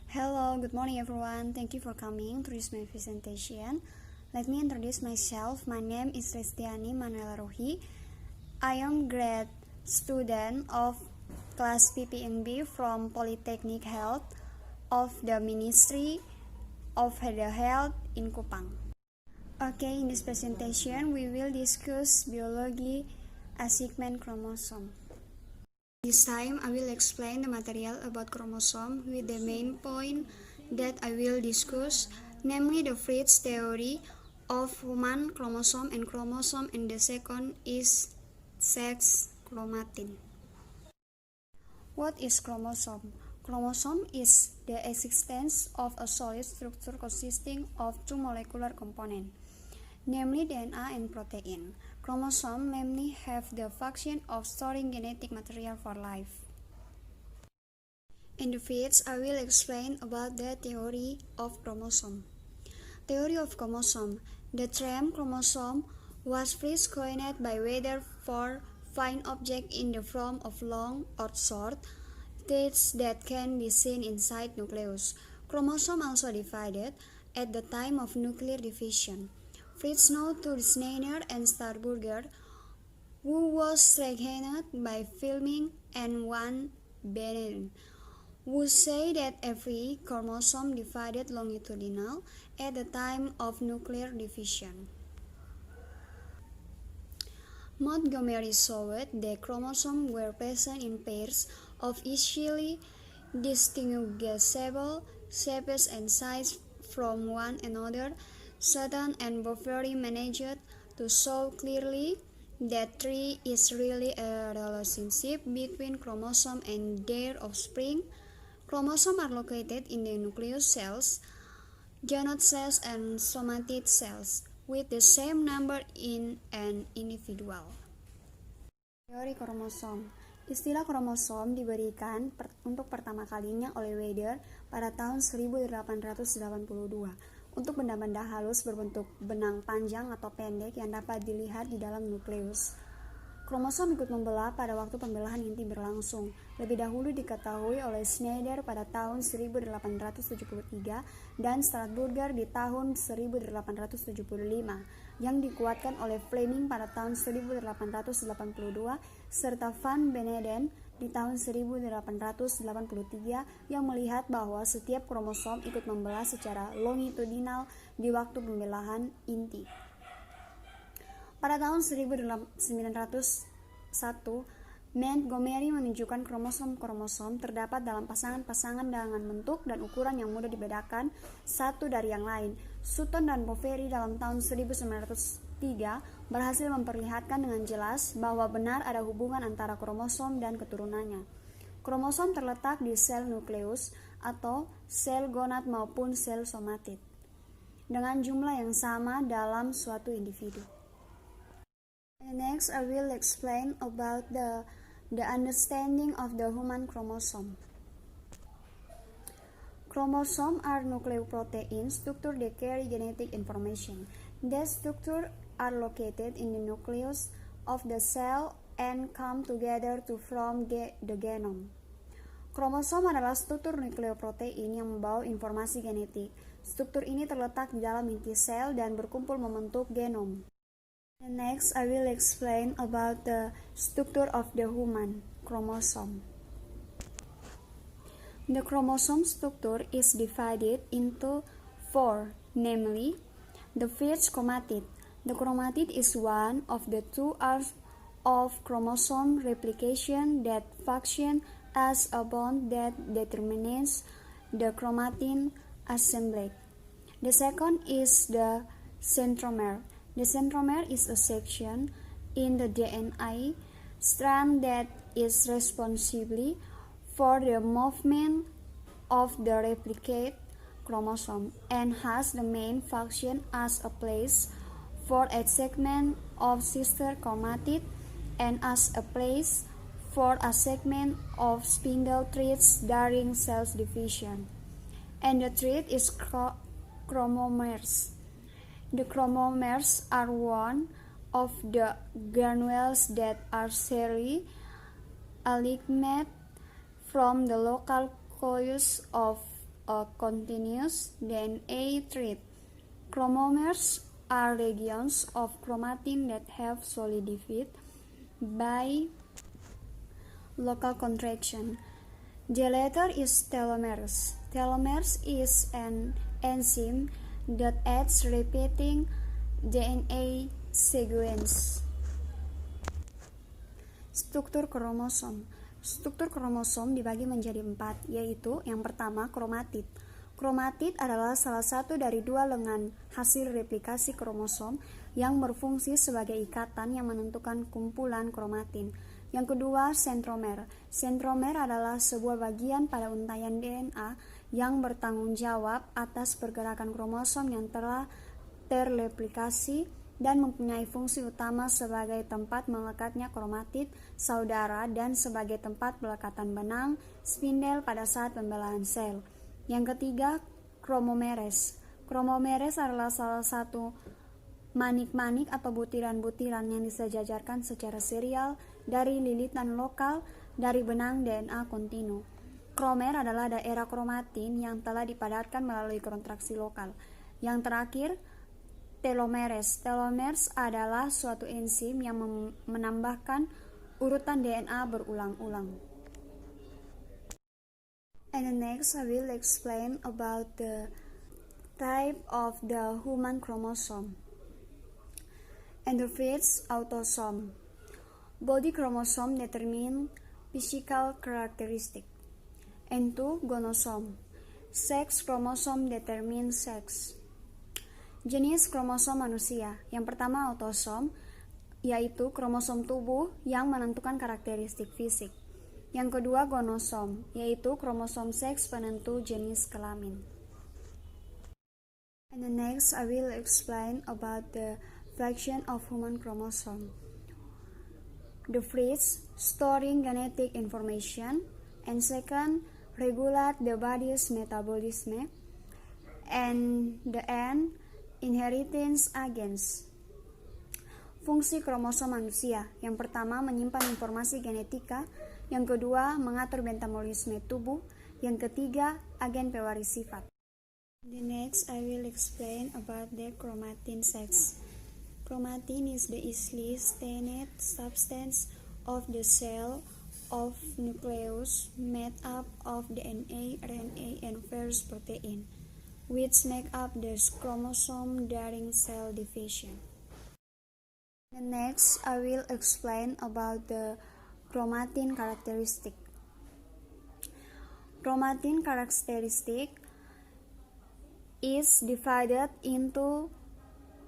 Hello, good morning everyone. Thank you for coming to this my presentation. Let me introduce myself. My name is Restiani Manuela Rohi. I am grade student of class PPMB from Polytechnic Health of the Ministry of Health in Kupang. Okay, in this presentation we will discuss biology assignment chromosome. This time I will explain the material about chromosome with the main point that I will discuss, namely the Fritz theory of human chromosome, and the second is sex chromatin. What is chromosome? Chromosome is the existence of a solid structure consisting of two molecular components, namely DNA and protein. Chromosomes mainly have the function of storing genetic material for life. In the feeds, I will explain about the theory of chromosome. Theory of chromosome. The term chromosome was first coined by Weber for fine objects in the form of long or short threads that can be seen inside nucleus. Chromosome also divided at the time of nuclear division. Fritz noted to Schneider and Starburger, who was trained by Fleming and van Beneden, who say that every chromosome divided longitudinal at the time of nuclear division. Montgomery showed that chromosomes were present in pairs of easily distinguishable shapes and sizes from one another. Sutton and Boveri managed to show clearly that there is really a relationship between chromosomes and their offspring. Chromosomes are located in the nucleus cells, gonad cells, and somatid cells, with the same number in an individual. Teori kromosom. Istilah kromosom diberikan untuk pertama kalinya oleh Weber pada tahun 1882 untuk benda-benda halus berbentuk benang panjang atau pendek yang dapat dilihat di dalam nukleus. Kromosom ikut membelah pada waktu pembelahan inti berlangsung. Lebih dahulu diketahui oleh Schneider pada tahun 1873 dan Strasburger di tahun 1875, yang dikuatkan oleh Fleming pada tahun 1882 serta van Beneden di tahun 1883 yang melihat bahwa setiap kromosom ikut membelah secara longitudinal di waktu pembelahan inti. Pada tahun 1901, Montgomery menunjukkan kromosom-kromosom terdapat dalam pasangan-pasangan dengan bentuk dan ukuran yang mudah dibedakan satu dari yang lain. Sutton dan Boveri dalam tahun 1903 berhasil memperlihatkan dengan jelas bahwa benar ada hubungan antara kromosom dan keturunannya. Kromosom terletak di sel nukleus atau sel gonad maupun sel somatid dengan jumlah yang sama dalam suatu individu. Next, I will explain about the understanding of the human chromosome. Chromosomes are nucleoprotein structures that carry genetic information. These structures are located in the nucleus of the cell and come together to form the genome. Kromosom adalah struktur nukleoprotein yang membawa informasi genetik. Struktur ini terletak di dalam inti sel dan berkumpul membentuk genom. Next, I will explain about the structure of the human chromosome. The chromosome structure is divided into four, namely, the first chromatid. The chromatid is one of the two arms of chromosome replication that function as a bond that determines the chromatin assembly. The second is the centromere. The centromere is a section in the DNA strand that is responsible for the movement of the replicate chromosome and has the main function as a place for a segment of sister chromatid and as a place for a segment of spindle threads during cell division. And the thread is chromomeres. The chromomeres are one of the granules that are serially aligned from the local coils of a continuous DNA thread. Chromomers are regions of chromatin that have solidified by local contraction. The latter is telomeres. Telomeres is an enzyme that aids repeating DNA sequence. Struktur kromosom. Struktur kromosom dibagi menjadi 4, yaitu yang pertama kromatid. Kromatid adalah salah satu dari 2 lengan hasil replikasi kromosom yang berfungsi sebagai ikatan yang menentukan kumpulan kromatin. Yang kedua, sentromer. Sentromer adalah sebuah bagian pada untaian DNA yang bertanggung jawab atas pergerakan kromosom yang telah terreplikasi dan mempunyai fungsi utama sebagai tempat melekatnya kromatid saudara dan sebagai tempat pelekatan benang spindel pada saat pembelahan sel. Yang ketiga, chromomeres. Chromomeres adalah salah satu manik-manik atau butiran-butiran yang disejajarkan secara serial dari lilitan lokal dari benang DNA kontinu. Kromer adalah daerah kromatin yang telah dipadatkan melalui kontraksi lokal. Yang terakhir, telomeres. Telomeres adalah suatu enzim yang menambahkan urutan DNA berulang-ulang. And next I will explain about the type of the human chromosome. And the first, autosome. Body chromosome determine physical characteristic. And 2, gonosome. Sex chromosome determine sex. Jenis kromosom manusia. Yang pertama autosom, yaitu kromosom tubuh yang menentukan karakteristik fisik. Yang kedua gonosom, yaitu kromosom seks penentu jenis kelamin. And the next I will explain about the function of human chromosome. The first, storing genetic information, and second, regulate the body's metabolism, and the end, inheritance agents. Fungsi kromosom manusia. Yang pertama, menyimpan informasi genetika. Yang kedua, mengatur metabolisme tubuh. Yang ketiga, agen pewaris sifat. The next, I will explain about the chromatin sex. Chromatin is the easily stained substance of the cell of nucleus made up of DNA, RNA, and various protein, which make up the chromosome during cell division. The next, I will explain about the chromatin characteristic. Chromatin characteristic is divided into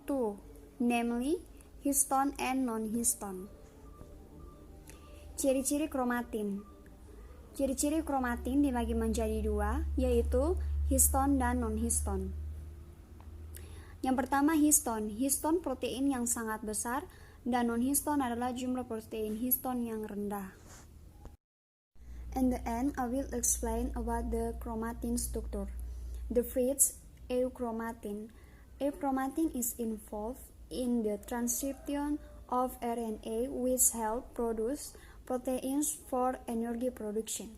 2, namely histone and non-histone. Ciri-ciri kromatin. Ciri-ciri kromatin dibagi menjadi 2, yaitu histone dan non-histone. Yang pertama histone. Histone protein yang sangat besar dan non-histone adalah jumlah protein histone yang rendah. In the end, I will explain about the chromatin structure. The first, euchromatin. Euchromatin is involved in the transcription of RNA which help produce proteins for energy production.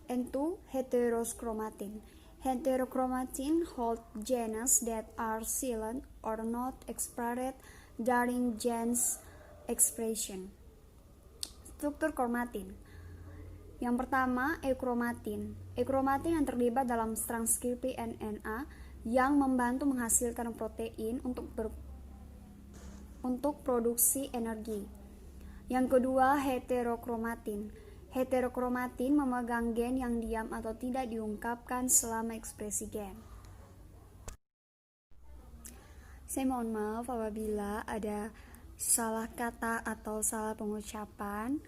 And 2, heterochromatin. Heterochromatin hold genes that are silent or not expressed during genes expression. Struktur kromatin. Yang pertama, euchromatin. Euchromatin yang terlibat dalam transkripsi RNA yang membantu menghasilkan protein untuk produksi energi. Yang kedua, heterochromatin. Heterochromatin memegang gen yang diam atau tidak diungkapkan selama ekspresi gen. Saya mohon maaf apabila ada salah kata atau salah pengucapan.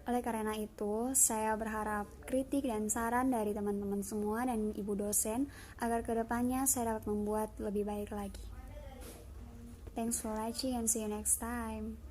Oleh karena itu, saya berharap kritik dan saran dari teman-teman semua dan ibu dosen agar kedepannya saya dapat membuat lebih baik lagi. Thanks for watching and see you next time.